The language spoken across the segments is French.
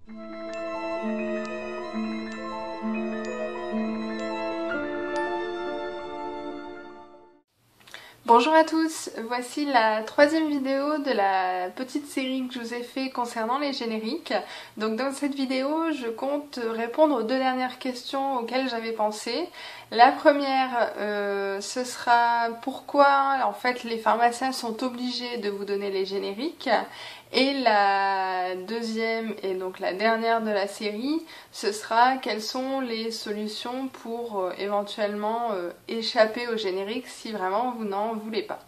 Bonjour à tous, voici la troisième vidéo de la petite série que je vous ai fait concernant les génériques. Donc dans cette vidéo, je compte répondre aux deux dernières questions auxquelles j'avais pensé. La première, ce sera pourquoi en fait les pharmaciens sont obligés de vous donner les génériques. Et la deuxième et donc la dernière de la série, ce sera quelles sont les solutions pour éventuellement échapper au générique si vraiment vous n'en voulez pas.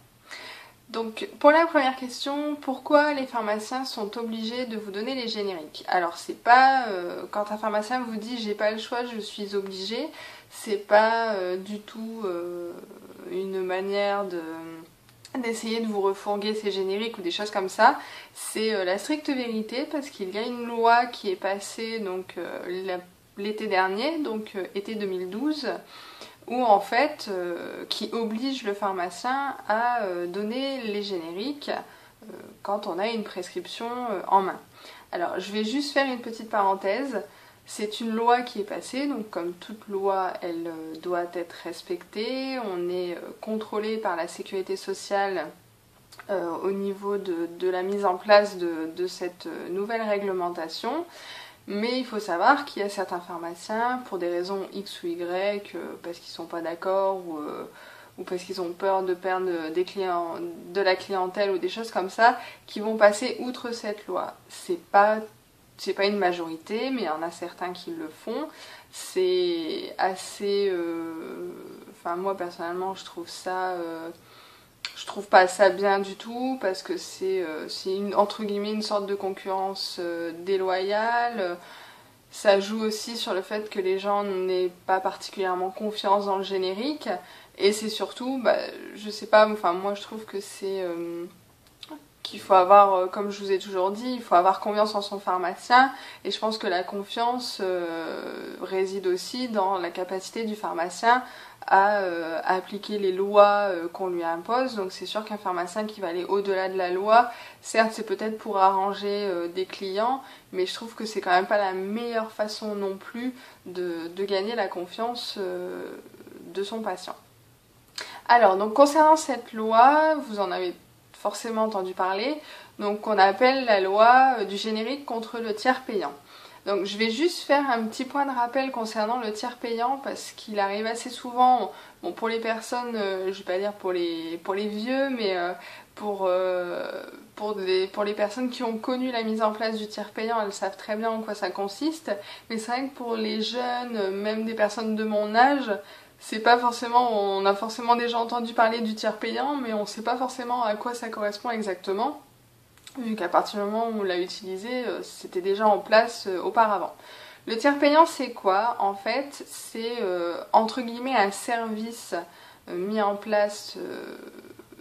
Donc pour la première question, pourquoi les pharmaciens sont obligés de vous donner les génériques? Alors c'est pas quand un pharmacien vous dit j'ai pas le choix, je suis obligé, c'est pas du tout une manière d'essayer de vous refourguer ces génériques ou des choses comme ça. C'est la stricte vérité parce qu'il y a une loi qui est passée donc l'été dernier, donc été 2012, où en fait qui oblige le pharmacien à donner les génériques quand on a une prescription en main. Alors je vais juste faire une petite parenthèse. C'est une loi qui est passée, donc comme toute loi, elle doit être respectée. On est contrôlé par la sécurité sociale au niveau de la mise en place de cette nouvelle réglementation. Mais il faut savoir qu'il y a certains pharmaciens, pour des raisons X ou Y, parce qu'ils ne sont pas d'accord ou parce qu'ils ont peur de perdre de la clientèle ou des choses comme ça, qui vont passer outre cette loi. C'est pas une majorité, mais il y en a certains qui le font. C'est assez... Enfin, moi, personnellement, je trouve pas ça bien du tout, parce que c'est entre guillemets une sorte de concurrence déloyale. Ça joue aussi sur le fait que les gens n'aient pas particulièrement confiance dans le générique. Et c'est surtout, je sais pas, enfin, moi, je trouve que c'est... qu'il faut avoir, comme je vous ai toujours dit, il faut avoir confiance en son pharmacien, et je pense que la confiance réside aussi dans la capacité du pharmacien à appliquer les lois qu'on lui impose. Donc c'est sûr qu'un pharmacien qui va aller au-delà de la loi, certes c'est peut-être pour arranger des clients, mais je trouve que c'est quand même pas la meilleure façon non plus de gagner la confiance de son patient. Alors, donc concernant cette loi, vous en avez forcément entendu parler, donc qu'on appelle la loi du générique contre le tiers payant. Donc je vais juste faire un petit point de rappel concernant le tiers payant parce qu'il arrive assez souvent, bon pour les personnes, je vais pas dire pour les vieux, mais pour les personnes qui ont connu la mise en place du tiers payant, elles savent très bien en quoi ça consiste, mais c'est vrai que pour les jeunes, même des personnes de mon âge, c'est pas forcément, on a forcément déjà entendu parler du tiers payant, mais on sait pas forcément à quoi ça correspond exactement, vu qu'à partir du moment où on l'a utilisé, c'était déjà en place auparavant. Le tiers payant, c'est quoi? En fait, c'est entre guillemets un service mis en place,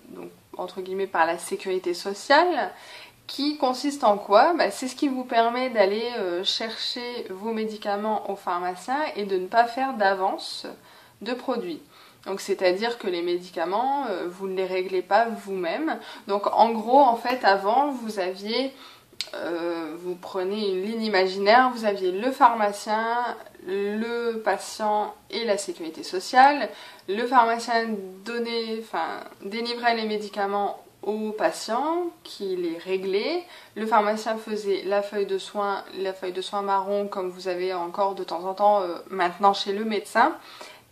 donc, entre guillemets par la sécurité sociale, qui consiste en quoi? C'est ce qui vous permet d'aller chercher vos médicaments au pharmacien et de ne pas faire d'avance de produits. Donc c'est-à-dire que les médicaments, vous ne les réglez pas vous-même. Donc en gros, en fait, avant, vous aviez, vous prenez une ligne imaginaire, vous aviez le pharmacien, le patient et la sécurité sociale. Le pharmacien délivrait les médicaments au patient qui les réglait. Le pharmacien faisait la feuille de soin marron comme vous avez encore de temps en temps maintenant chez le médecin.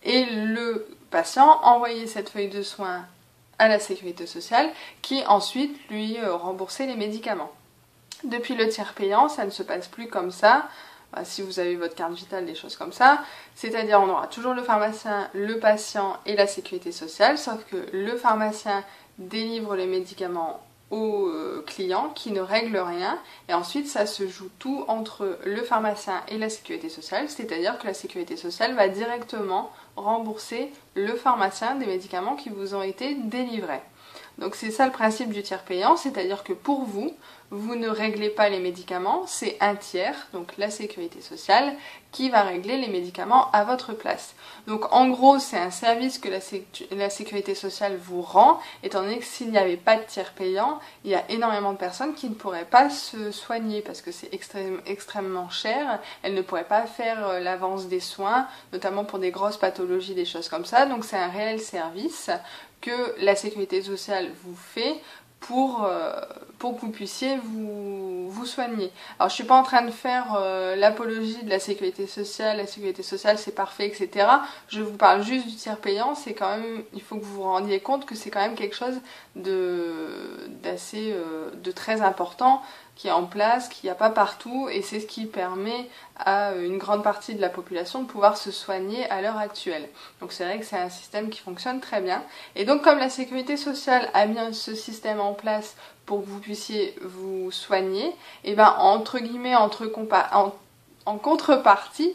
Et le patient envoyait cette feuille de soins à la sécurité sociale qui ensuite lui remboursait les médicaments. Depuis le tiers payant, ça ne se passe plus comme ça. Si vous avez votre carte vitale, des choses comme ça. C'est-à-dire on aura toujours le pharmacien, le patient et la sécurité sociale, sauf que le pharmacien délivre les médicaments au client qui ne règle rien, et ensuite ça se joue tout entre le pharmacien et la sécurité sociale, c'est-à-dire que la sécurité sociale va directement rembourser le pharmacien des médicaments qui vous ont été délivrés. Donc c'est ça le principe du tiers payant, c'est-à-dire que pour vous, vous ne réglez pas les médicaments, c'est un tiers, donc la sécurité sociale, qui va régler les médicaments à votre place. Donc en gros, c'est un service que la sécurité sociale vous rend, étant donné que s'il n'y avait pas de tiers payant, il y a énormément de personnes qui ne pourraient pas se soigner parce que c'est extrêmement cher. Elles ne pourraient pas faire l'avance des soins, notamment pour des grosses pathologies, des choses comme ça. Donc c'est un réel service que la sécurité sociale vous fait pour que vous puissiez vous soigner. Alors je suis pas en train de faire l'apologie de la sécurité sociale c'est parfait, etc. Je vous parle juste du tiers payant, c'est quand même, il faut que vous vous rendiez compte que c'est quand même quelque chose d'assez de très important qui est en place, qu'il n'y a pas partout, et c'est ce qui permet à une grande partie de la population de pouvoir se soigner à l'heure actuelle. Donc c'est vrai que c'est un système qui fonctionne très bien. Et donc comme la sécurité sociale a mis ce système en place pour que vous puissiez vous soigner, et ben entre guillemets, en contrepartie,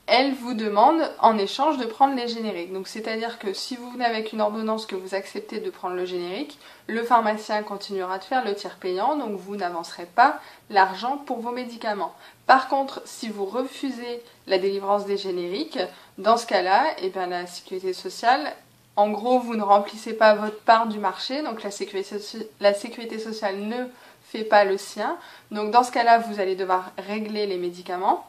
elle vous demande en échange de prendre les génériques. Donc c'est-à-dire que si vous venez avec une ordonnance que vous acceptez de prendre le générique, le pharmacien continuera de faire le tiers payant, donc vous n'avancerez pas l'argent pour vos médicaments. Par contre, si vous refusez la délivrance des génériques, dans ce cas-là, eh bien, la sécurité sociale, en gros, vous ne remplissez pas votre part du marché, donc la sécurité sociale ne fait pas le sien. Donc dans ce cas-là, vous allez devoir régler les médicaments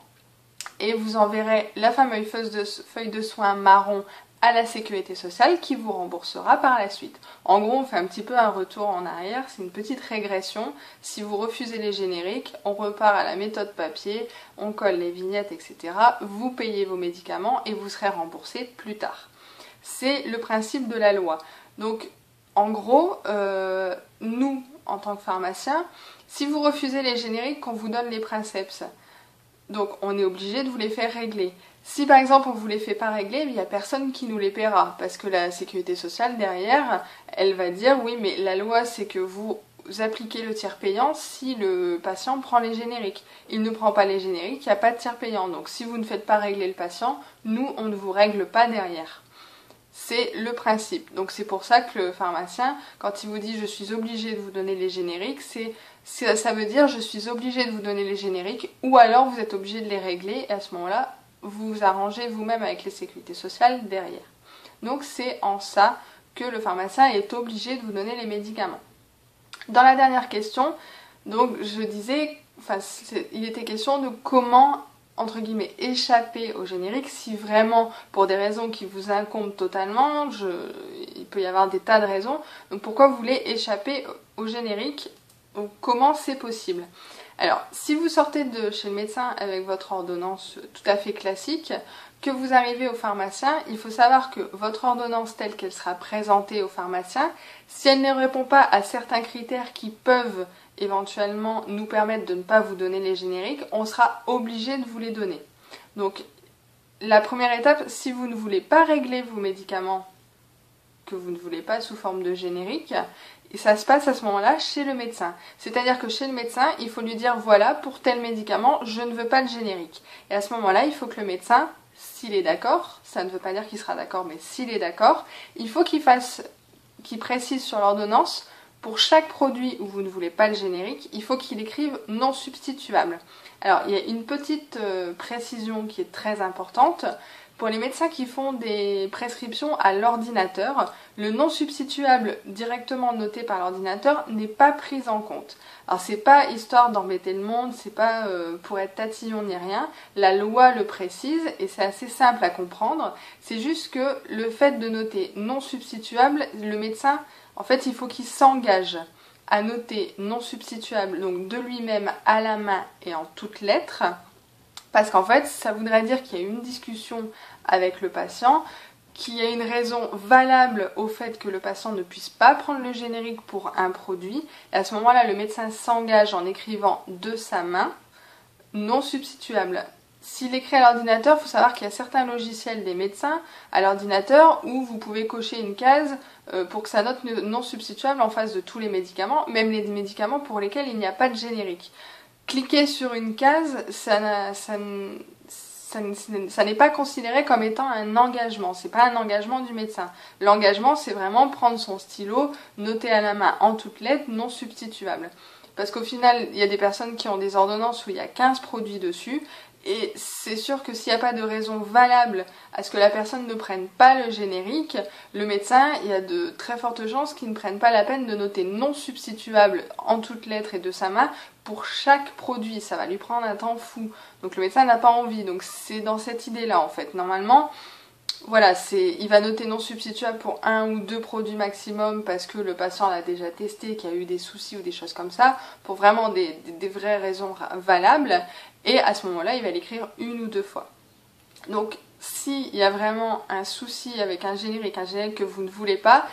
et vous enverrez la fameuse feuille de soins marron à la sécurité sociale qui vous remboursera par la suite. En gros, on fait un petit peu un retour en arrière, c'est une petite régression. Si vous refusez les génériques, on repart à la méthode papier, on colle les vignettes, etc. Vous payez vos médicaments et vous serez remboursé plus tard. C'est le principe de la loi. Donc, en gros, nous, en tant que pharmaciens, si vous refusez les génériques, qu'on vous donne les princeps, donc on est obligé de vous les faire régler. Si par exemple on ne vous les fait pas régler, il n'y a personne qui nous les paiera, parce que la sécurité sociale derrière, elle va dire oui mais la loi c'est que vous appliquez le tiers payant si le patient prend les génériques. Il ne prend pas les génériques, il n'y a pas de tiers payant. Donc si vous ne faites pas régler le patient, nous on ne vous règle pas derrière. C'est le principe. Donc c'est pour ça que le pharmacien, quand il vous dit je suis obligé de vous donner les génériques, ça veut dire je suis obligé de vous donner les génériques ou alors vous êtes obligé de les régler et à ce moment-là, vous vous arrangez vous-même avec les sécurités sociales derrière. Donc c'est en ça que le pharmacien est obligé de vous donner les médicaments. Dans la dernière question, donc je disais, il était question de comment entre guillemets échapper au générique si vraiment pour des raisons qui vous incombent totalement, il peut y avoir des tas de raisons, donc pourquoi vous voulez échapper au générique, donc comment c'est possible. Alors si vous sortez de chez le médecin avec votre ordonnance tout à fait classique, que vous arrivez au pharmacien, il faut savoir que votre ordonnance telle qu'elle sera présentée au pharmacien, si elle ne répond pas à certains critères qui peuvent éventuellement nous permettre de ne pas vous donner les génériques, on sera obligé de vous les donner. Donc la première étape, si vous ne voulez pas régler vos médicaments, que vous ne voulez pas sous forme de générique, et ça se passe à ce moment-là chez le médecin. C'est-à-dire que chez le médecin, il faut lui dire voilà, pour tel médicament, je ne veux pas de générique. Et à ce moment-là, il faut que le médecin, s'il est d'accord, ça ne veut pas dire qu'il sera d'accord, mais s'il est d'accord, il faut qu'il précise sur l'ordonnance, pour chaque produit où vous ne voulez pas le générique, il faut qu'il écrive non substituable. Alors, il y a une petite précision qui est très importante. Pour les médecins qui font des prescriptions à l'ordinateur, le non substituable directement noté par l'ordinateur n'est pas pris en compte. Alors c'est pas histoire d'embêter le monde, c'est pas pour être tatillon ni rien, la loi le précise et c'est assez simple à comprendre. C'est juste que le fait de noter non substituable, le médecin, en fait il faut qu'il s'engage à noter non substituable, donc de lui-même à la main et en toutes lettres, parce qu'en fait ça voudrait dire qu'il y a eu une discussion avec le patient, qu'il y a une raison valable au fait que le patient ne puisse pas prendre le générique pour un produit. Et à ce moment-là, le médecin s'engage en écrivant de sa main non substituable. S'il écrit à l'ordinateur, il faut savoir qu'il y a certains logiciels des médecins à l'ordinateur où vous pouvez cocher une case pour que ça note non substituable en face de tous les médicaments, même les médicaments pour lesquels il n'y a pas de générique. Cliquer sur une case, ça n'est pas considéré comme étant un engagement, c'est pas un engagement du médecin. L'engagement, c'est vraiment prendre son stylo, noter à la main en toutes lettres, non substituable. parce qu'au final il y a des personnes qui ont des ordonnances où il y a 15 produits dessus, et c'est sûr que s'il n'y a pas de raison valable à ce que la personne ne prenne pas le générique, le médecin, il y a de très fortes chances qu'il ne prenne pas la peine de noter non substituable en toutes lettres et de sa main pour chaque produit. Ça va lui prendre un temps fou. Donc le médecin n'a pas envie. Donc c'est dans cette idée-là en fait. Normalement, voilà, il va noter non substituable pour 1 ou 2 produits maximum parce que le patient l'a déjà testé, qu'il y a eu des soucis ou des choses comme ça, pour vraiment des vraies raisons valables. Et à ce moment-là, il va l'écrire 1 ou 2 fois. Donc, s'il y a vraiment un souci avec un générique que vous ne voulez pas,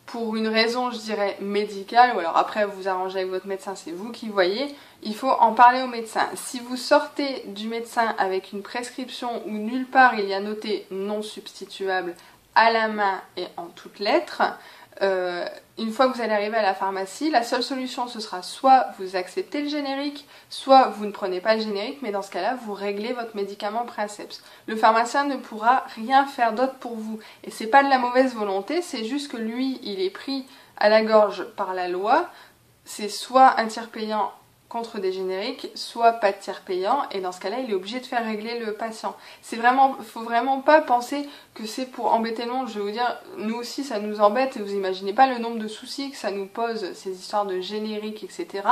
pour une raison, je dirais, médicale, ou alors après vous arrangez avec votre médecin, c'est vous qui voyez, il faut en parler au médecin. Si vous sortez du médecin avec une prescription où nulle part il y a noté non substituable à la main et en toutes lettres, une fois que vous allez arriver à la pharmacie, la seule solution ce sera soit vous acceptez le générique, soit vous ne prenez pas le générique, mais dans ce cas-là, vous réglez votre médicament Princeps. Le pharmacien ne pourra rien faire d'autre pour vous. Et c'est pas de la mauvaise volonté, c'est juste que lui, il est pris à la gorge par la loi. C'est soit un tiers payant contre des génériques, soit pas de tiers payant, et dans ce cas-là, il est obligé de faire régler le patient. Faut vraiment pas penser que c'est pour embêter le monde. Je vais vous dire, nous aussi, ça nous embête, et vous imaginez pas le nombre de soucis que ça nous pose, ces histoires de génériques, etc.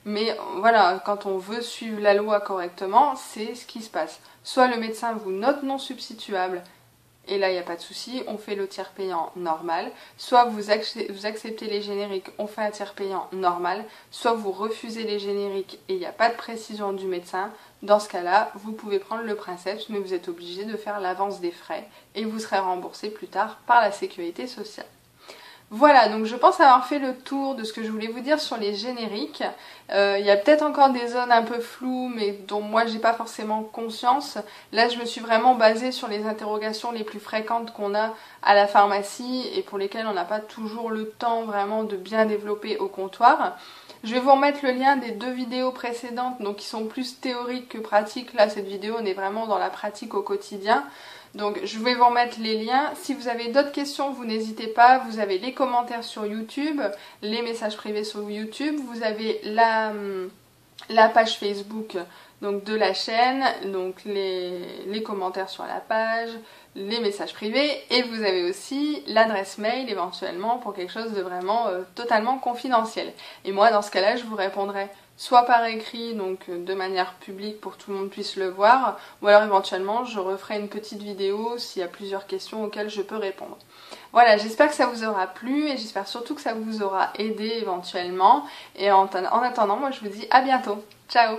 Mais voilà, quand on veut suivre la loi correctement, c'est ce qui se passe. Soit le médecin vous note non substituable, et là il n'y a pas de souci, on fait le tiers payant normal, soit vous acceptez les génériques, on fait un tiers payant normal, soit vous refusez les génériques et il n'y a pas de précision du médecin. Dans ce cas-là, vous pouvez prendre le Princeps, mais vous êtes obligé de faire l'avance des frais et vous serez remboursé plus tard par la sécurité sociale. Voilà, donc je pense avoir fait le tour de ce que je voulais vous dire sur les génériques. Il y a peut-être encore des zones un peu floues, mais dont moi j'ai pas forcément conscience. Là, je me suis vraiment basée sur les interrogations les plus fréquentes qu'on a à la pharmacie et pour lesquelles on n'a pas toujours le temps vraiment de bien développer au comptoir. Je vais vous remettre le lien des 2 vidéos précédentes, donc qui sont plus théoriques que pratiques. Là, cette vidéo, on est vraiment dans la pratique au quotidien. Donc je vais vous remettre les liens. Si vous avez d'autres questions, vous n'hésitez pas. Vous avez les commentaires sur YouTube, les messages privés sur YouTube. Vous avez la page Facebook donc de la chaîne, donc les commentaires sur la page, les messages privés. Et vous avez aussi l'adresse mail éventuellement pour quelque chose de vraiment totalement confidentiel. Et moi dans ce cas-là, je vous répondrai soit par écrit, donc de manière publique pour que tout le monde puisse le voir, ou alors éventuellement je referai une petite vidéo s'il y a plusieurs questions auxquelles je peux répondre. Voilà, j'espère que ça vous aura plu et j'espère surtout que ça vous aura aidé éventuellement. Et en attendant, moi je vous dis à bientôt. Ciao!